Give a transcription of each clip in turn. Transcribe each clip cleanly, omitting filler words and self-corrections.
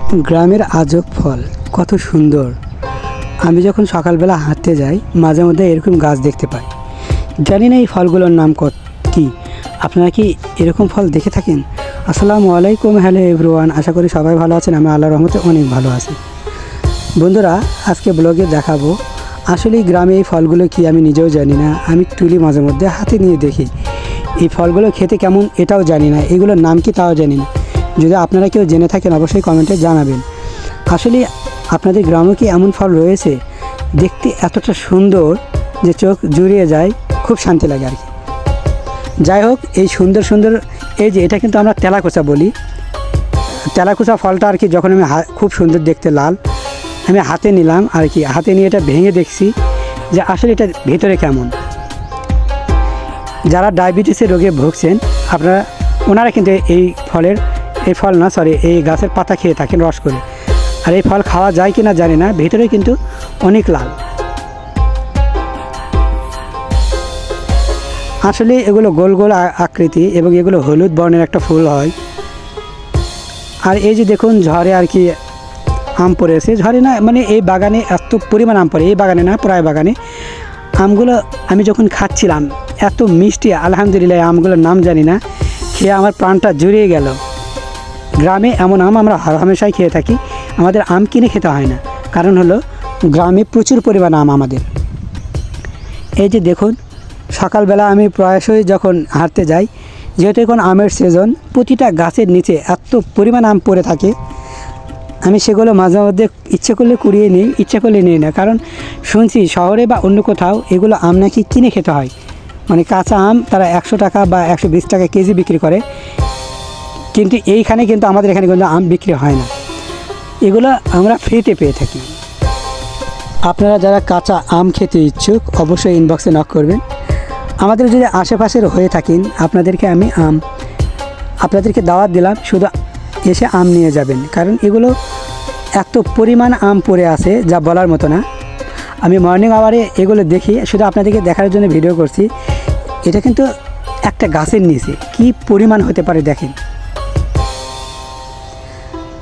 গ্রামের আজব ফল কত সুন্দর। আমি যখন সকালবেলা হাঁটতে যাই মাঝে মধ্যে এরকম গাছ দেখতে পাই। জানি না এই ফলগুলোর নাম কী। আপনারা কি এরকম ফল দেখে থাকেন? আসসালামু আলাইকুম, হ্যালো এভরিওয়ান। আশা করি সবাই ভালো আছেন। আমি আল্লাহর রহমতে অনেক ভালো আছি। বন্ধুরা, আজকে ব্লগে দেখাবো আসলে গ্রামে এই ফলগুলো কি আমি নিজেও জানি না। আমি তুলি মাঝে মধ্যে হাতে নিয়ে দেখি। এই ফলগুলো খেতে কেমন এটাও জানি না, এগুলোর নাম কি তাও জানি না। যদি আপনারা কেউ জেনে থাকেন অবশ্যই কমেন্টে জানাবেন। আসলে আপনাদের গ্রামে কি এমন ফল রয়েছে? দেখতে এতটা সুন্দর যে চোখ জুড়িয়ে যায়, খুব শান্তি লাগে আর কি। যাই হোক, এই সুন্দর সুন্দর এই যে এটা কিন্তু আমরা তেলাকুচা বলি। তেলাকুচা ফলটা আর কি যখন আমি খুব সুন্দর দেখতে লাল, আমি হাতে নিলাম আর কি। হাতে নিয়ে এটা ভেঙে দেখছি যে আসলে এটা ভেতরে কেমন। যারা ডায়াবেটিসের রোগে ভুগছেন ওনারা কিন্তু এই গাছের পাতা খেয়ে থাকেন রস করে। আর এই ফল খাওয়া যায় কি না জানি না, ভেতরে কিন্তু অনেক লাল। আসলে এগুলো গোল গোল আকৃতি এবং এগুলো হলুদ বর্ণের একটা ফুল হয়। আর এই যে দেখুন ঝড়ে আর কি আম পড়েছে, ঝড়ে না মানে এই বাগানে এত পরিমাণ আম পড়ে, এই বাগানে না প্রায় বাগানে। আমগুলো আমি যখন খাচ্ছিলাম এত মিষ্টি, আলহামদুলিল্লাহ। আমগুলোর নাম জানি না, খেয়ে আমার প্রাণটা জুড়িয়ে গেল। গ্রামে এমন আম আমরা হামেশাই খেয়ে থাকি, আমাদের আম কিনে খেতে হয় না। কারণ হলো গ্রামে প্রচুর পরিমাণ আম আমাদের। এই যে দেখুন, সকালবেলা আমি প্রায়শই যখন হাঁটতে যাই, যেহেতু এখন আমের সিজন, প্রতিটা গাছের নিচে এত পরিমাণ আম পড়ে থাকে, আমি সেগুলো মাঝে মধ্যে ইচ্ছে করলে কুড়িয়ে নিই, ইচ্ছে করলে নিই না। কারণ শুনছি শহরে বা অন্য কোথাও এগুলো আম নাকি কিনে খেতে হয়। মানে কাঁচা আম তারা 100 টাকা বা 120 টাকা কেজি বিক্রি করে, কিন্তু এইখানে কিন্তু আমাদের এখানে কিন্তু আম বিক্রি হয় না, এগুলো আমরা ফ্রিতে পেয়ে থাকি। আপনারা যারা কাঁচা আম খেতে ইচ্ছুক অবশ্যই ইনবক্সে নক করবেন। আমাদের যদি আশেপাশের হয়ে থাকেন আপনাদেরকে দাওয়াত দিলাম, শুধু এসে আম নিয়ে যাবেন। কারণ এগুলো এত পরিমাণ আম পড়ে আছে যা বলার মতো না। আমি মর্নিং আওয়ারে এগুলো দেখি, শুধু আপনাদেরকে দেখার জন্য ভিডিও করছি। এটা কিন্তু একটা গাছের নিচে কি পরিমাণ হতে পারে দেখেন।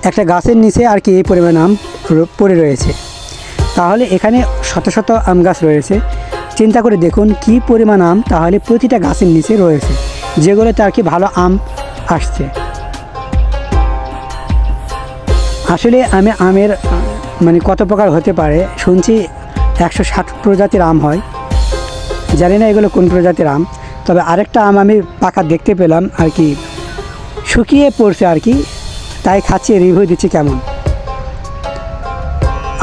একটা গাছের নিচে আর কি এই পরিমাণ আম পড়ে রয়েছে, তাহলে এখানে শত শত আম গাছ রয়েছে। চিন্তা করে দেখুন কি পরিমাণ আম তাহলে প্রতিটা গাছের নিচে রয়েছে, যেগুলোতে আর কি ভালো আম আসছে। আসলে আমি আমের মানে কত প্রকার হতে পারে শুনছি, 160 প্রজাতির আম হয়। জানি না এগুলো কোন প্রজাতির আম। তবে আরেকটা আম আমি পাকা দেখতে পেলাম আর কি, শুকিয়ে পড়ছে আর কি, তাই খাচ্ছি, রিভিউ দিচ্ছি কেমন।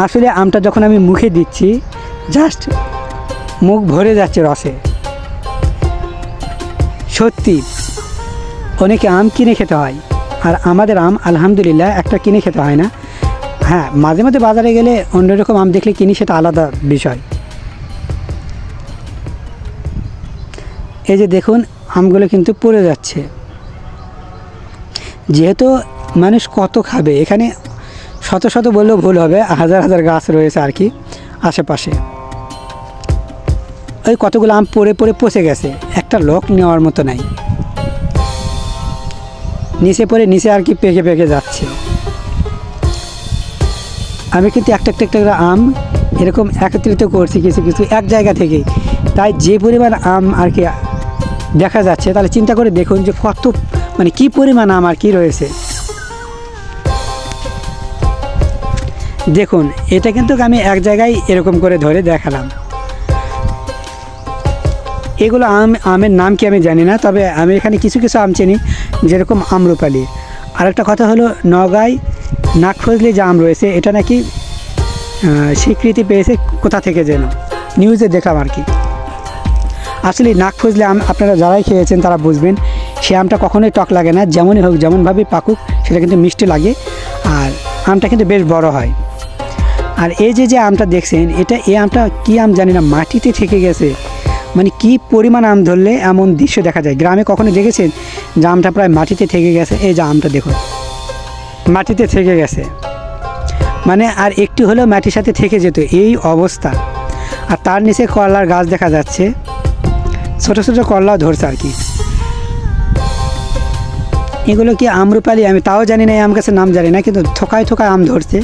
আসলে আমটা যখন আমি মুখে দিচ্ছি জাস্ট মুখ ভরে যাচ্ছে রসে। সত্যি অনেকে আম কিনে খেতে হয়, আর আমাদের আম আলহামদুলিল্লাহ একটা কিনে খেতে হয় না। হ্যাঁ, মাঝে মাঝে বাজারে গেলে অন্যরকম আম দেখলে কিনি, সেটা আলাদা বিষয়। এই যে দেখুন আমগুলো কিন্তু পড়ে যাচ্ছে। যেহেতু মানুষ কত খাবে, এখানে শত শত বললেও ভুল হবে, হাজার হাজার গাছ রয়েছে আর কি আশেপাশে। ওই কতগুলো আম পড়ে পড়ে পচে গেছে, একটা লোক নেওয়ার মতো নাই। নিচে পড়ে নিচে আর কি পেকে পেকে যাচ্ছে। আমি কিন্তু একটা আম এরকম একত্রিত করছি কিছু কিছু এক জায়গা থেকে, তাই যে পরিমাণ আম আর কি দেখা যাচ্ছে, তাহলে চিন্তা করে দেখুন যে কত মানে কি পরিমাণ আম আর কি রয়েছে। দেখুন এটা কিন্তু আমি এক জায়গায় এরকম করে ধরে দেখালাম। এগুলো আমের নাম কি আমি জানি না, তবে আমি এখানে কিছু কিছু আম চিনি, যেরকম আম্রপালি। আরেকটা কথা হলো নওগাঁয় নাকফজলি যে আম রয়েছে, এটা নাকি স্বীকৃতি পেয়েছে কোথা থেকে যেন, নিউজে দেখলাম আর কি। আসলে নাকফজলি আম আপনারা যারাই খেয়েছেন তারা বুঝবেন, সে আমটা কখনোই টক লাগে না, যেমনই হোক যেমনভাবে পাকুক সেটা কিন্তু মিষ্টি লাগে, আর আমটা কিন্তু বেশ বড় হয়। আর এই যে আমটা দেখছেন, এই আমটা কি আম জানি না, মাটিতে থেকে গেছে। মানে কি পরিমাণ আম ধরলে এমন দৃশ্য দেখা যায়। গ্রামে কখনো দেখেছেন যে আমটা প্রায় মাটিতে থেকে গেছে? এই যে আমটা দেখুন মাটিতে থেকে গেছে, মানে আর একটু হলেও মাটির সাথে থেকে যেত, এই অবস্থা। আর তার নিচে করলার গাছ দেখা যাচ্ছে, ছোট ছোট করলাও ধরছে আর কি। এগুলো কি আম্রপালি আমি তাও জানি না, এই আম গাছের নাম জানি না, কিন্তু থোকায় থোকায় আম ধরছে।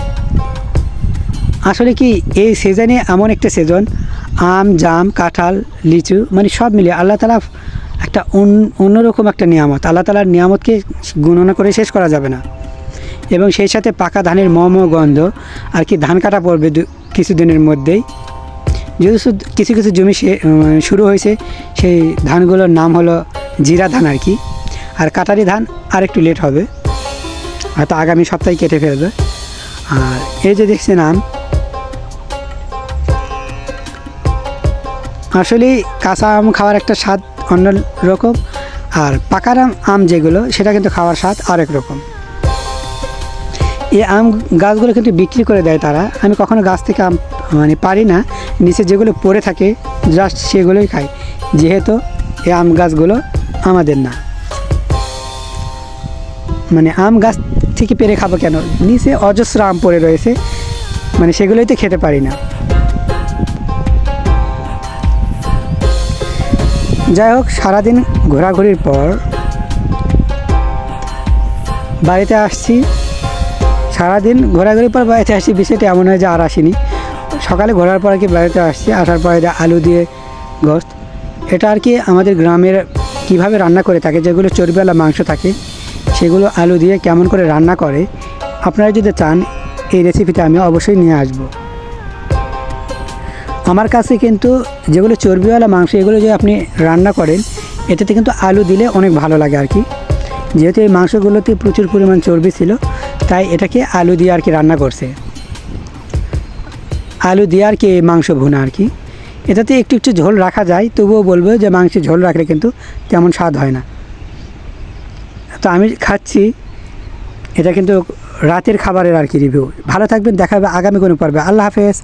আসলে কি এই সিজনে এমন একটা সিজন, আম, জাম, কাঁঠাল, লিচু মানে সব মিলিয়ে আল্লাহ তাআলা একটা অন্যরকম একটা নিয়ামত। আল্লাহ তাআলার নিয়ামতকে গণনা করে শেষ করা যাবে না। এবং সেই সাথে পাকা ধানের গন্ধ, আর কি ধান কাটা পড়বে কিছুদিনের মধ্যেই। যেহেতু কিছু কিছু জমি শুরু হয়েছে, সেই ধানগুলোর নাম হলো জিরা ধান আর কি। আর কাটারি ধান আর একটু লেট হবে, হয়তো আগামী সপ্তাহে কেটে ফেলবে। আর এই যে দেখছেন আম, আসলে কাঁচা আম খাওয়ার একটা স্বাদ অন্য রকম, আর পাকার আম যেগুলো সেটা কিন্তু খাওয়ার স্বাদ আরেক রকম। এই আম গাছগুলো কিন্তু বিক্রি করে দেয় তারা। আমি কখনো গাছ থেকে আম মানে পারি না, নিচে যেগুলো পড়ে থাকে জাস্ট সেগুলোই খাই, যেহেতু এই আম গাছগুলো আমাদের না। মানে আম গাছ থেকে পেরে খাবো কেন, নিচে অজস্র আম পড়ে রয়েছে, মানে সেগুলোই তো খেতে পারি না। যাই হোক, সারাদিন ঘোরাঘুরির পর বাড়িতে আসছি। সারাদিন ঘোরাঘুরির পর বাড়িতে আসছি, বিষয়টা এমন হয় যে আর আসিনি। সকালে ঘোরার পর আর কি বাড়িতে আসছি, আসার পরে আলু দিয়ে গোশত, এটা আর কি আমাদের গ্রামের কিভাবে রান্না করে থাকে, যেগুলো চর্বিওয়ালা মাংস থাকে সেগুলো আলু দিয়ে কেমন করে রান্না করে, আপনারা যদি চান এই রেসিপিটা আমি অবশ্যই নিয়ে আসব। আমার কাছে কিন্তু যেগুলো চর্বিওয়ালা মাংস এগুলো যদি আপনি রান্না করেন, এটাতে কিন্তু আলু দিলে অনেক ভালো লাগে আর কি। যেহেতু এই মাংসগুলোতে প্রচুর পরিমাণ চর্বি ছিল, তাই এটাকে আলু দিয়ে আর কি রান্না করছে। আলু দিয়ে আর কি মাংস ভুনা আর কি। এটাতে একটু একটু ঝোল রাখা যায়, তবুও বলবো যে মাংসে ঝোল রাখলে কিন্তু তেমন স্বাদ হয় না। তো আমি খাচ্ছি, এটা কিন্তু রাতের খাবারের আর কি রিভিউ। ভালো থাকবেন, দেখা হবে আগামী কোনো পর্বে। আল্লাহ হাফেজ।